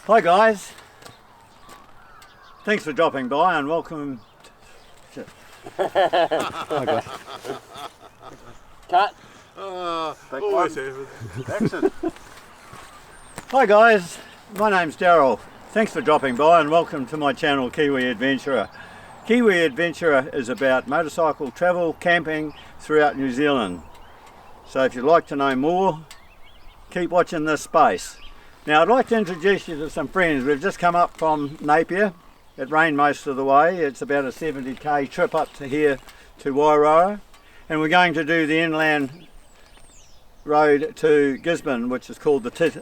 Hi guys, thanks for dropping by and welcome. Hi guys. Cut. Always Excellent. Hi guys, my name's Daryl. Thanks for dropping by and welcome to my channel Kiwi Adventurer. Kiwi Adventurer is about motorcycle travel, camping throughout New Zealand. So if you'd like to know more, keep watching this space. Now I'd like to introduce you to some friends. We've just come up from Napier. It rained most of the way. It's about a 70k trip up to here to Wairoa. And we're going to do the inland road to Gisborne, which is called the Teneroto.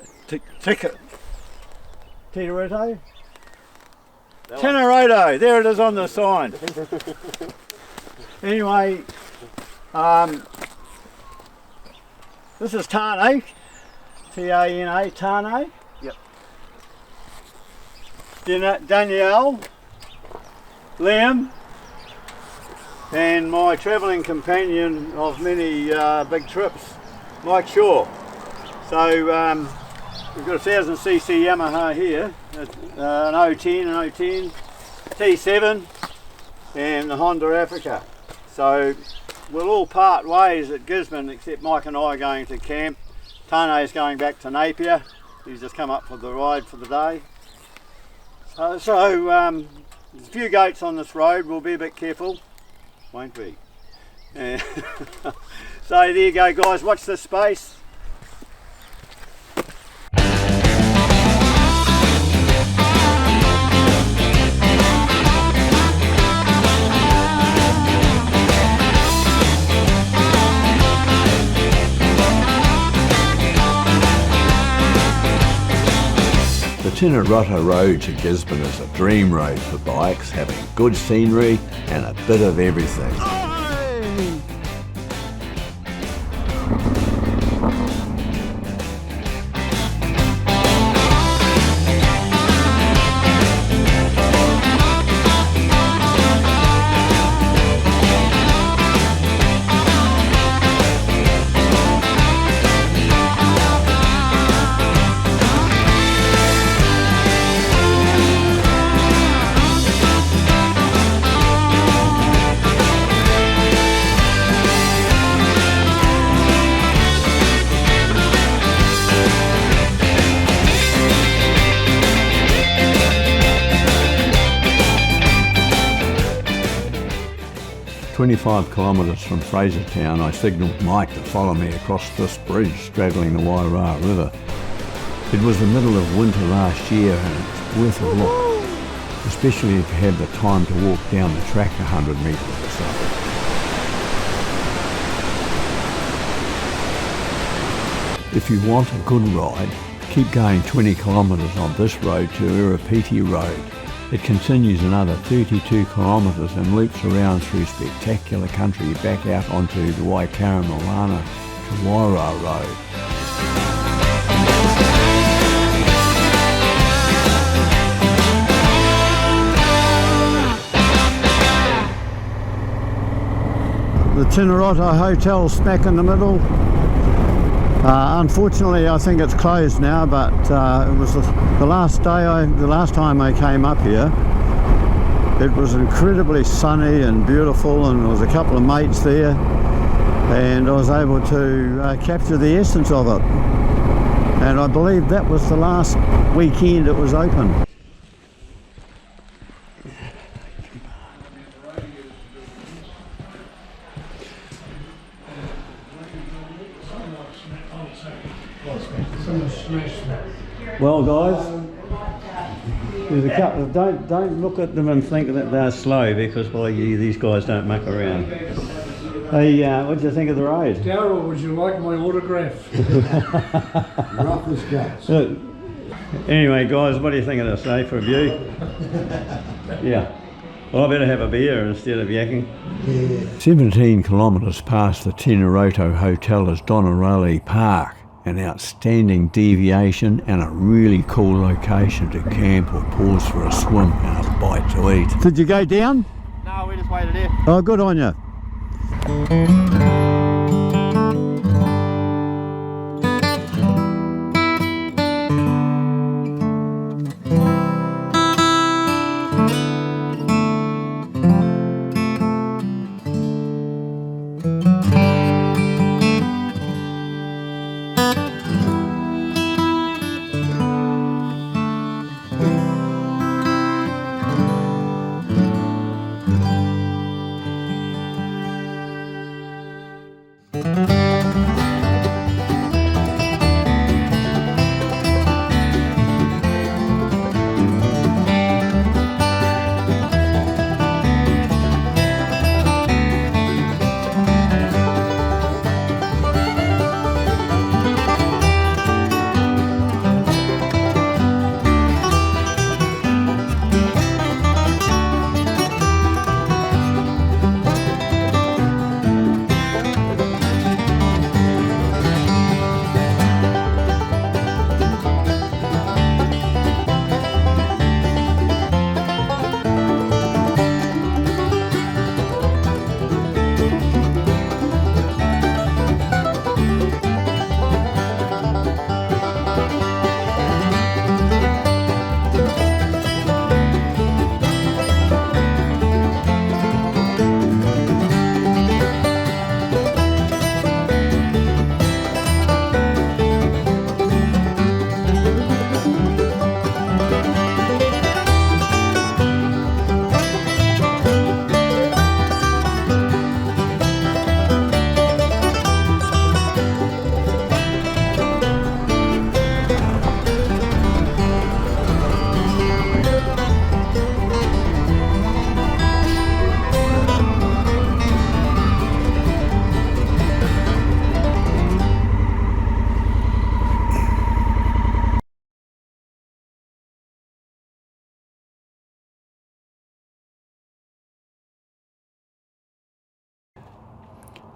There it is on the sign. Anyway, this is Tane. T-A-N-A, Tane. Yep. Danielle, Liam, and my travelling companion of many big trips, Mike Shaw. So we've got a 1000cc Yamaha here, an 010, T7, and the Honda Africa. So we'll all part ways at Gisborne, except Mike and I are going to camp. Tane's going back to Napier. He's just come up for the ride for the day. There's a few goats on this road. We'll be a bit careful, won't we? So there you go guys, watch this space. The Teneroto Road to Gisborne is a dream road for bikes, having good scenery and a bit of everything. Aye. 25 kilometres from Frasertown, I signalled Mike to follow me across this bridge straddling the Wairoa River. It was the middle of winter last year and it's worth a look, especially if you have the time to walk down the track 100 metres or so. If you want a good ride, keep going 20 kilometres on this road to Opotiki Road. It continues another 32 kilometres and loops around through spectacular country back out onto the Waikaremoana to Wairoa Road. The Teneroto Hotel smack in the middle. Unfortunately, I think it's closed now, but it was the last time I came up here. It was incredibly sunny and beautiful, and there was a couple of mates there, and I was able to capture the essence of it. And I believe that was the last weekend it was open. Well guys, there's a couple of, don't look at them and think that they're slow, because well, these guys don't muck around. Hey, what did you think of the road? Daryl, would you like my autograph? Rough as guts. Anyway guys, what do you think of this, for a view? Yeah. Well, I better have a beer instead of yakking. Yeah. 17 kilometres past the Teneroto Hotel is Doneraile Park, an outstanding deviation and a really cool location to camp or pause for a swim and a bite to eat. Did you go down? No, we just waited here. Oh, good on you.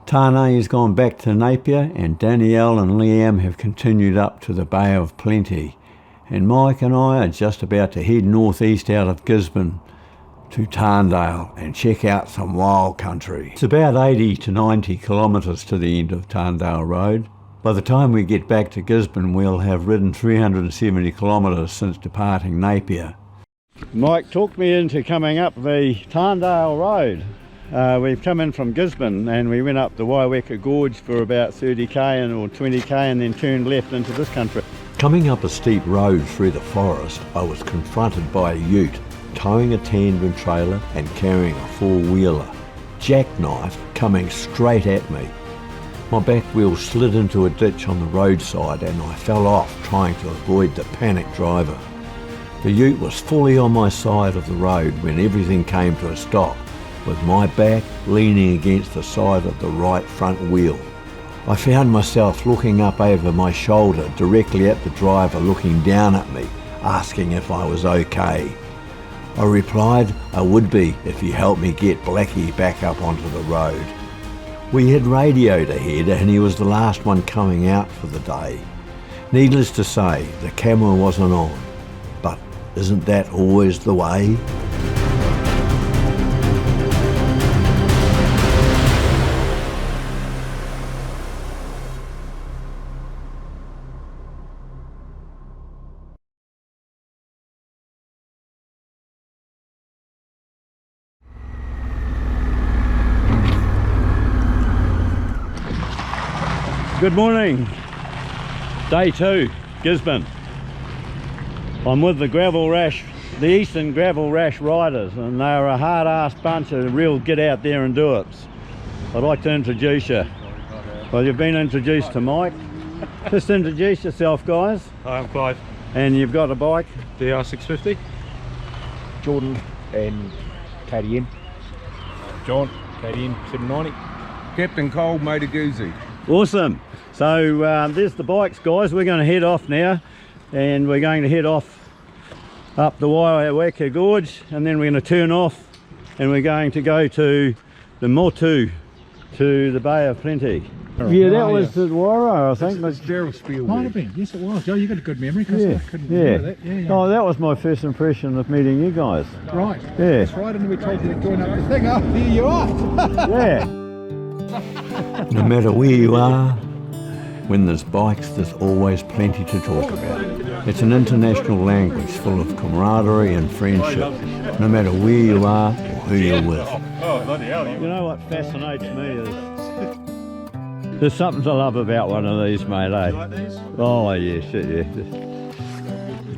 Tane has gone back to Napier, and Danielle and Liam have continued up to the Bay of Plenty. And Mike and I are just about to head northeast out of Gisborne to Tarndale and check out some wild country. It's about 80 to 90 kilometres to the end of Tarndale Road. By the time we get back to Gisborne, we'll have ridden 370 kilometres since departing Napier. Mike talked me into coming up the Tarndale Road. We've come in from Gisborne and we went up the Motu Gorge for about 30k or 20k and then turned left into this country. Coming up a steep road through the forest, I was confronted by a ute towing a tandem trailer and carrying a four-wheeler, jackknife coming straight at me. My back wheel slid into a ditch on the roadside and I fell off trying to avoid the panicked driver. The ute was fully on my side of the road when everything came to a stop, with my back leaning against the side of the right front wheel. I found myself looking up over my shoulder directly at the driver looking down at me, asking if I was okay. I replied I would be if he helped me get Blackie back up onto the road. We had radioed ahead and he was the last one coming out for the day. Needless to say, the camera wasn't on, but isn't that always the way? Good morning, day 2, Gisborne. I'm with the Eastern Gravel Rash Riders, and they're a hard-ass bunch of real get out there and do it's. I'd like to introduce you. Well, you've been introduced to Mike. Just introduce yourself, guys. Hi, I'm Clive. And you've got a bike? DR650. Jordan and KDN. John, KDN 790. Captain Cole, Motu Gorge. Awesome. So there's the bikes, guys. We're going to head off now, and we're going to head off up the Motu Gorge, and then we're going to turn off and we're going to go to the Motu, to the Bay of Plenty. Yeah, that was the Wairo, I think. That's Gerald Spiel. Might have been. Yes, it was. Oh, you got a good memory. Yeah, I couldn't remember that. Yeah. Oh, that was my first impression of meeting you guys. Right. Yeah. That's right. And we told you to join up the thing. Oh, here you are. Yeah. No matter where you are, when there's bikes, there's always plenty to talk about. It's an international language full of camaraderie and friendship, no matter where you are or who you're with. You know what fascinates me is there's something to love about one of these, mate, eh? Like these? Oh, yeah, shit, yeah.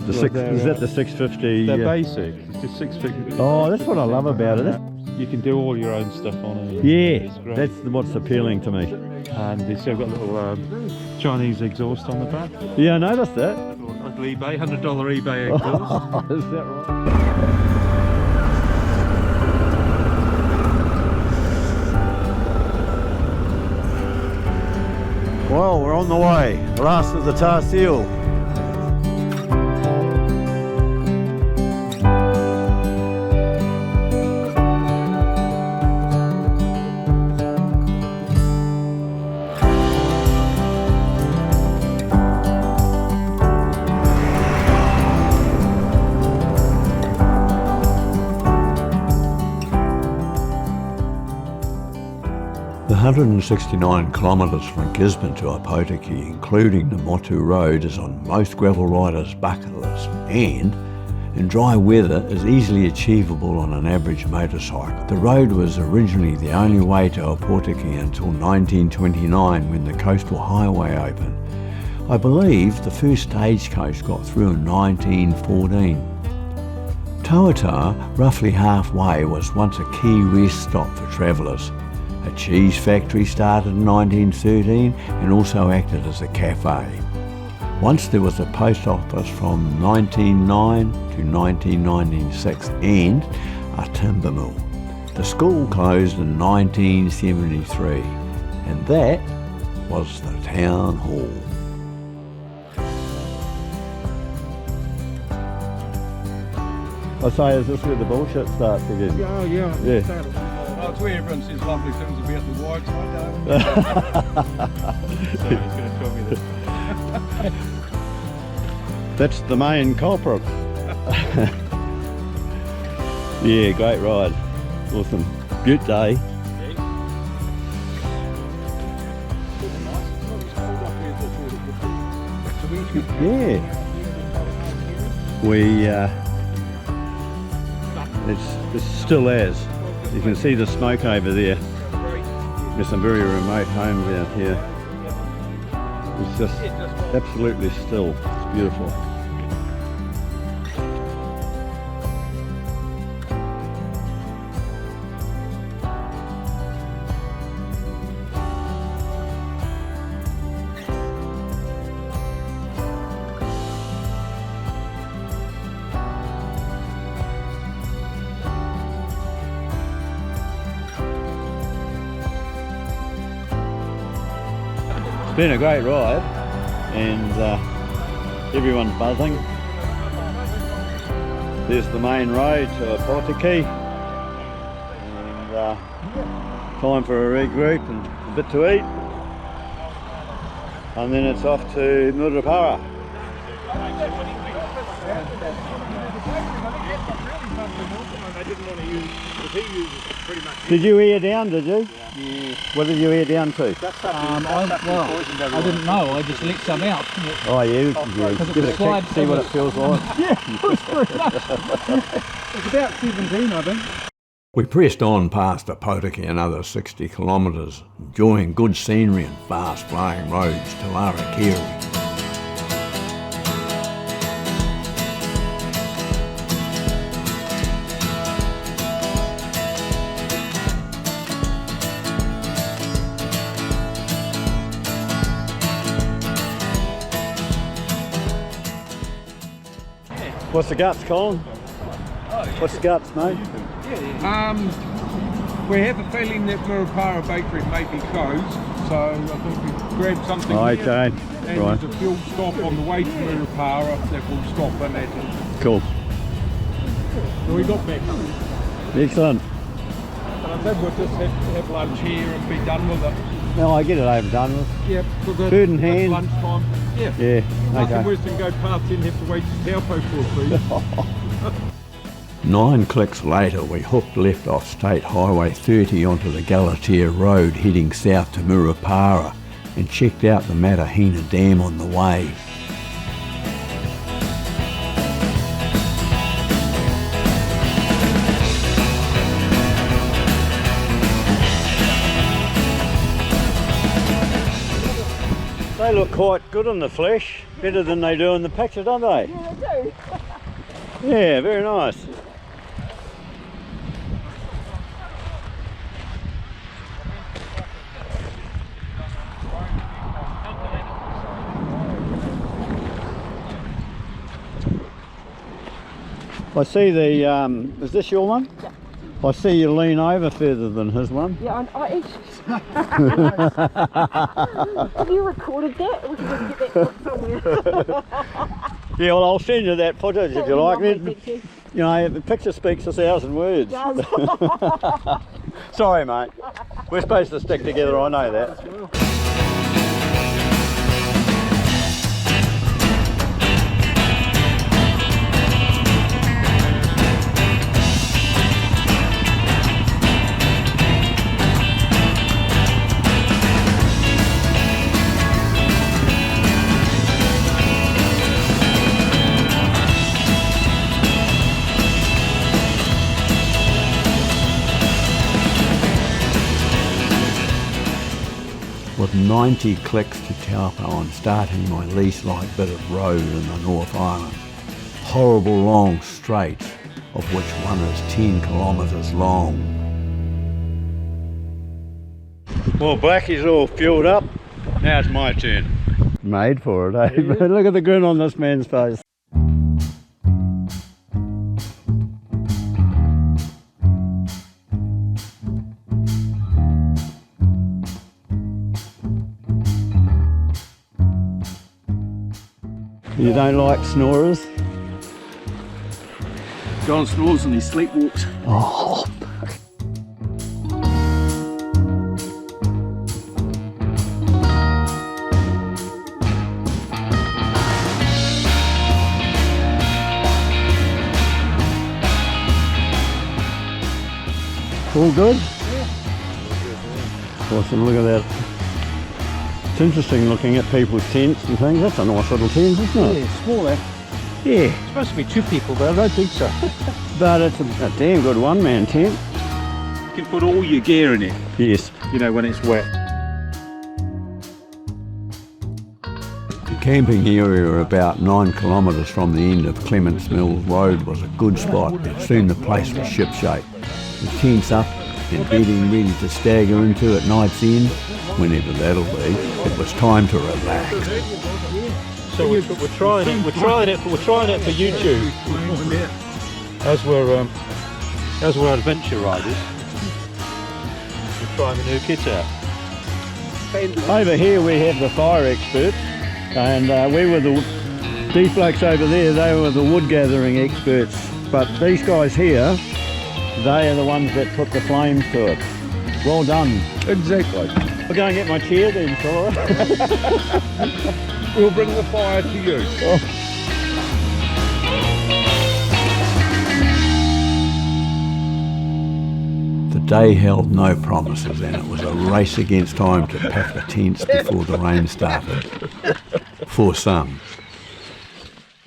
Is that the 650? They're basic. It's just 650. Oh, that's what I love about it. You can do all your own stuff on it. Yeah, It's great. that's what's appealing to me. And it's still got a little Chinese exhaust on the back. Yeah, I noticed that. Little eBay, $100 eBay exhaust. Is that right? Well, we're on the way. Last of the tar seal. The 169 kilometres from Gisborne to Opotiki, including the Motu Road, is on most gravel riders' bucket list and, in dry weather, is easily achievable on an average motorcycle. The road was originally the only way to Opotiki until 1929 when the coastal highway opened. I believe the first stagecoach got through in 1914. Tauata, roughly halfway, was once a key rest stop for travellers. A cheese factory started in 1913 and also acted as a cafe. Once there was a post office from 1909 to 1996 and a timber mill. The school closed in 1973 and that was the town hall. I say, is this where the bullshit starts again? Oh, yeah. Yeah. Well, it's where everyone says lovely things about the whites, I don't. So he's going to tell me that. That's the main culprit. Yeah, great ride. Awesome. Beaut day. Yeah. It's still as. You can see the smoke over there. There's some very remote homes out here. It's just absolutely still. It's beautiful. It's been a great ride, and everyone's buzzing. There's the main road to Opotiki, and time for a regroup and a bit to eat, and then it's off to Murupara. Did you ear down, did you? Yeah. What did you ear down to? I didn't know, I just let some out. Oh yeah, give it a kick, see what it feels like. Yeah, it was very much. It's about 17, I think. We pressed on past Opotiki another 60 kilometres, enjoying good scenery and fast flowing roads to Larakiri. What's the guts, Colin? What's the guts, mate? We have a feeling that Murupara Bakery may be closed, so I think we grabbed something here. Okay, And right. there's a fuel stop on the way to Murupara that will stop in at. Cool. So we got back home. Excellent. And I said we'll just have lunch here and be done with it. No, I get it over done with. Yep. Food in hand. Lunchtime. Yeah. Yeah, Nothing okay. worse than go past and have to wait to Taupo for food. 9 clicks later, we hooked left off State Highway 30 onto the Galatea Road heading south to Murupara and checked out the Matahina Dam on the way. They look quite good in the flesh, better than they do in the picture, don't they? Yeah, they do. Yeah, very nice. I see the, is this your one? Yeah. I see you lean over further than his one. Yeah, have you recorded that? We can just get that somewhere. Yeah, well, I'll send you that footage if you like. Lovely, It, thank you. you know, the picture speaks 1,000 words. Does. Sorry, mate. We're supposed to stick together, I know that. With 90 clicks to Taupo, I'm starting my lease-like bit of road in the North Island. Horrible long straight, of which one is 10 kilometres long. Well, Blackie's all fueled up. Now it's my turn. Made for it, eh? Look at the grin on this man's face. You don't like snorers? John snores and he sleepwalks. Oh. All good? Awesome, look at that. It's interesting looking at people's tents and things. That's a nice little tent, isn't it? Yeah, small, eh? Yeah, It's supposed to be 2 people, but I don't think so. but it's a damn good one-man tent. You can put all your gear in it, Yes. you know, when it's wet. The camping area about 9 kilometres from the end of Clements Mills Road was a good spot, but soon the place was shipshape. The tents up and bedding ready to stagger into at night's end, whenever that'll be, it was time to relax. So we're trying it for YouTube. As we're adventure riders, we're trying the new kit out. Over here we have the fire experts, and we were these blokes over there, they were the wood gathering experts, but these guys here, they are the ones that put the flames to it. Well done. Exactly. I'll go and get my chair then, shall I? We'll bring the fire to you. The day held no promises, and it was a race against time to pack the tents before the rain started. For some.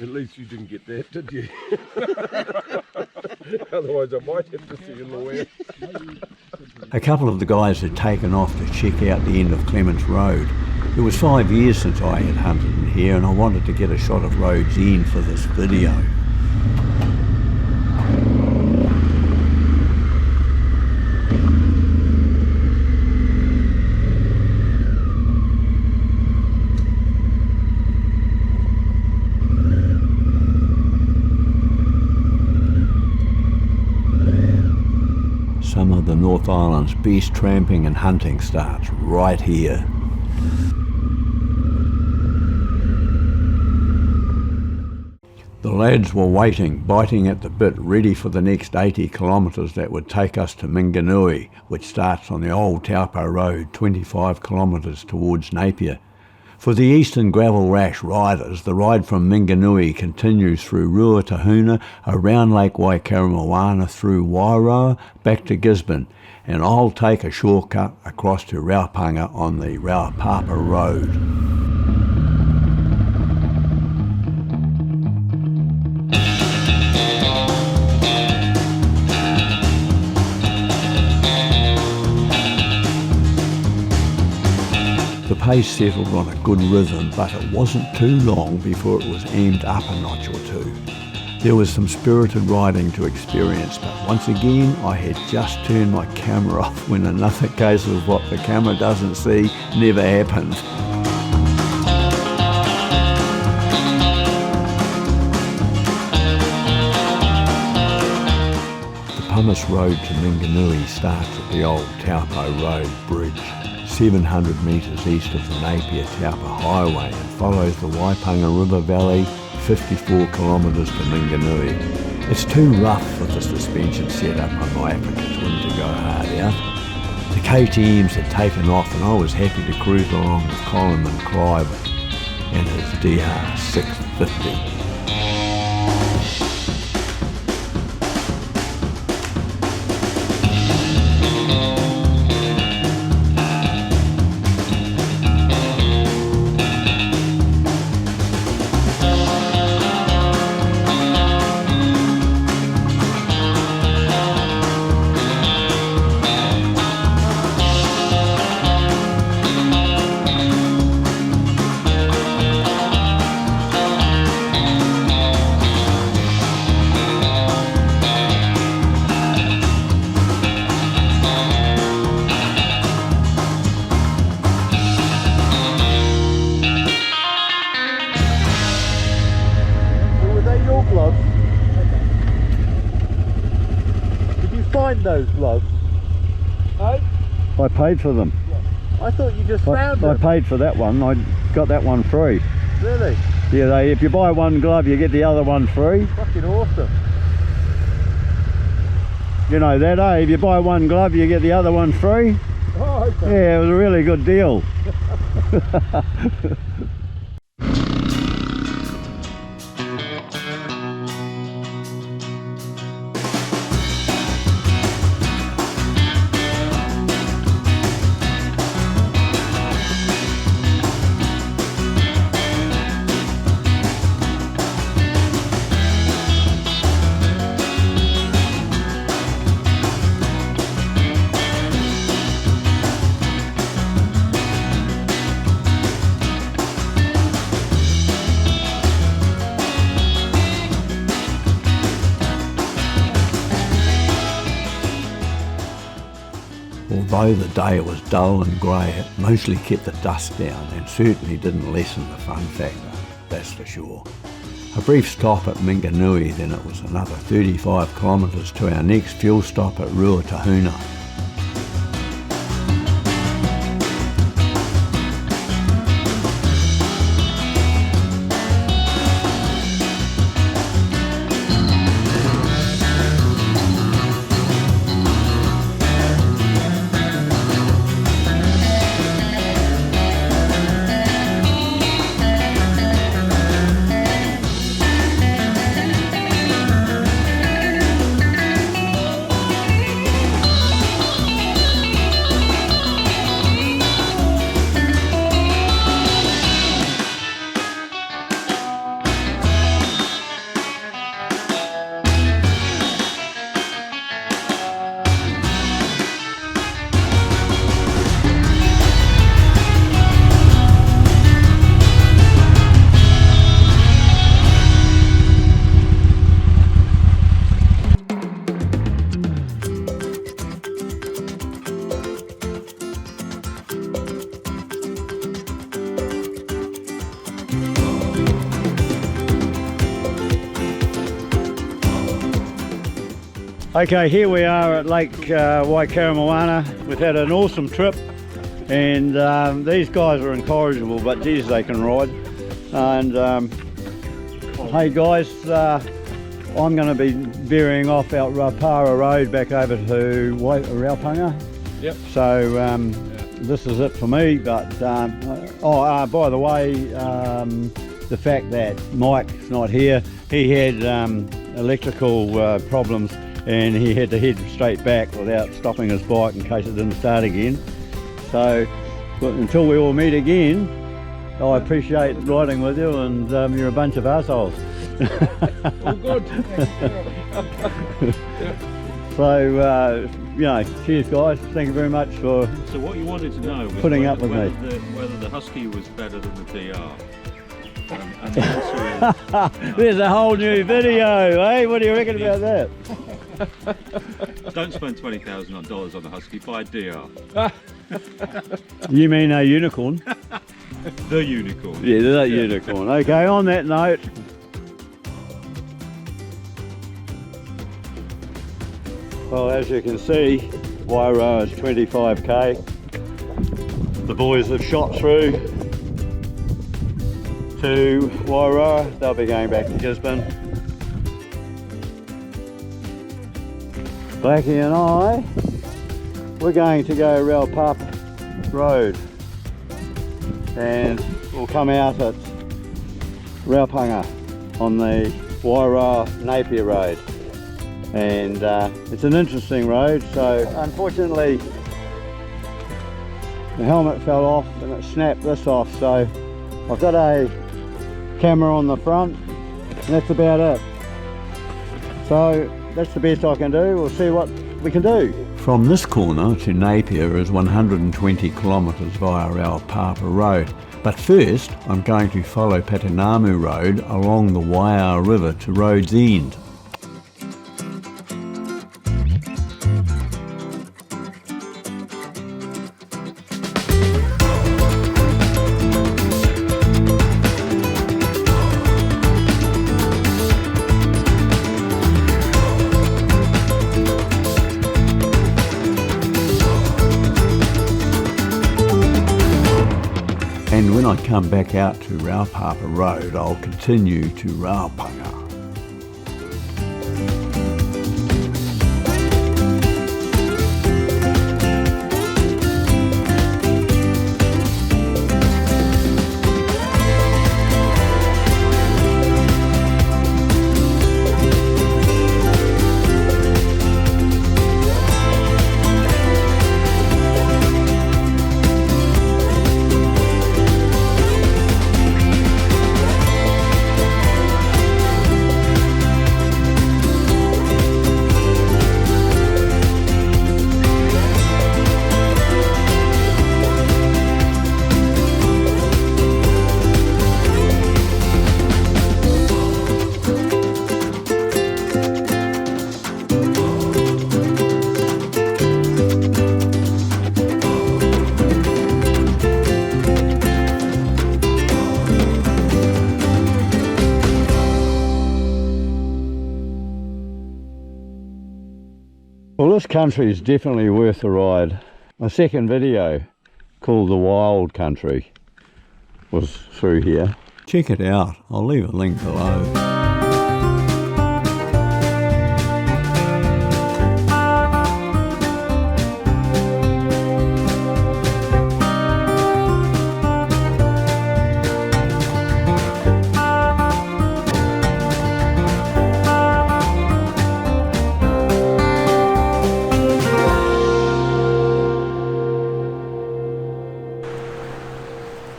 At least you didn't get that, did you? Otherwise I might have to see you in the way. A couple of the guys had taken off to check out the end of Clements Road. It was 5 years since I had hunted in here, and I wanted to get a shot of Road's End for this video. Some of the North Island's best tramping and hunting starts right here. The lads were waiting, biting at the bit, ready for the next 80 kilometres that would take us to Minganui, which starts on the old Taupo Road, 25 kilometres towards Napier. For the Eastern Gravel Rash Riders, the ride from Minganui continues through Ruatahuna, around Lake Waikaremoana, through Wairoa, back to Gisborne, and I'll take a shortcut across to Raupanga on the Raupapa Road. The pace settled on a good rhythm, but it wasn't too long before it was aimed up a notch or two. There was some spirited riding to experience, but once again I had just turned my camera off when another case of what the camera doesn't see never happened. The Pumice Road to Minganui starts at the old Taupo Road Bridge, 700 metres east of the Napier Taupo Highway, and follows the Waipanga River Valley, 54 kilometres to Minganui. It's too rough for the suspension setup on my Africa Twin to go hard out. The KTMs had taken off and I was happy to cruise along with Colin and Clive and his Yeeha 650. Those gloves. Oh? I paid for them. I thought you just found I them. paid for that one. I got that one free. Really? Yeah, if you buy one glove, you get the other one free. Fucking awesome. You know that, eh? If you buy one glove, you get the other one free. Oh, okay. Yeah, it was a really good deal. Although the day was dull and grey, it mostly kept the dust down and certainly didn't lessen the fun factor, that's for sure. A brief stop at Minganui, then it was another 35 kilometres to our next fuel stop at Ruatahuna. Okay, here we are at Lake Waikaremoana. We've had an awesome trip, and these guys are incorrigible, but geez, they can ride. And hey guys, I'm going to be veering off out Rapara Road back over to Raupunga. Yep. So this is it for me, but by the way, the fact that Mike's not here, he had electrical problems, and he had to head straight back without stopping his bike in case it didn't start again. So until we all meet again, I appreciate riding with you, and you're a bunch of assholes. All good. So you know, cheers guys, thank you very much for So what you wanted to know was putting up with me. whether the Husky was better than the DR. And the answer is There's a whole new video, eh? What do you reckon about that? don't spend $20,000 on the Husky, buy a DR. You mean a unicorn? The unicorn. Yeah, that unicorn. Okay, on that note, well, as you can see, Wairau is 25k. The boys have shot through to Wairau. They'll be going back to Gisborne. Blackie and I, we're going to go Raupapa Road, and we'll come out at Raupunga on the Wairau Napier Road. And it's an interesting road, so unfortunately the helmet fell off and it snapped this off, so I've got a camera on the front and that's about it. So that's the best I can do. We'll see what we can do. From this corner to Napier is 120 kilometres via Raupapa Road, but first I'm going to follow Patinamu Road along the Waiau River to Road's End. And when I come back out to Raupapa Road, I'll continue to Raupunga. Well, this country is definitely worth the ride. My second video, called The Wild Country, was through here. Check it out. I'll leave a link below.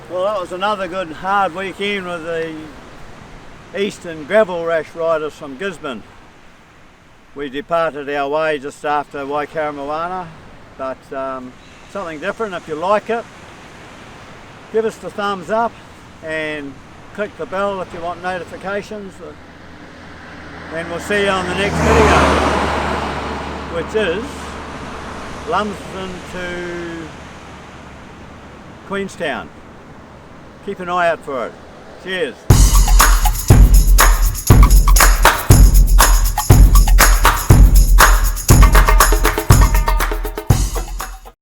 Well, that was another good hard weekend with the Eastern Gravel Rash Riders from Gisborne. We departed our way just after Waikaremoana, but something different. If you like it, give us the thumbs up and click the bell if you want notifications, and we'll see you on the next video, which is Lumsden to Queenstown. Keep an eye out for it. Cheers.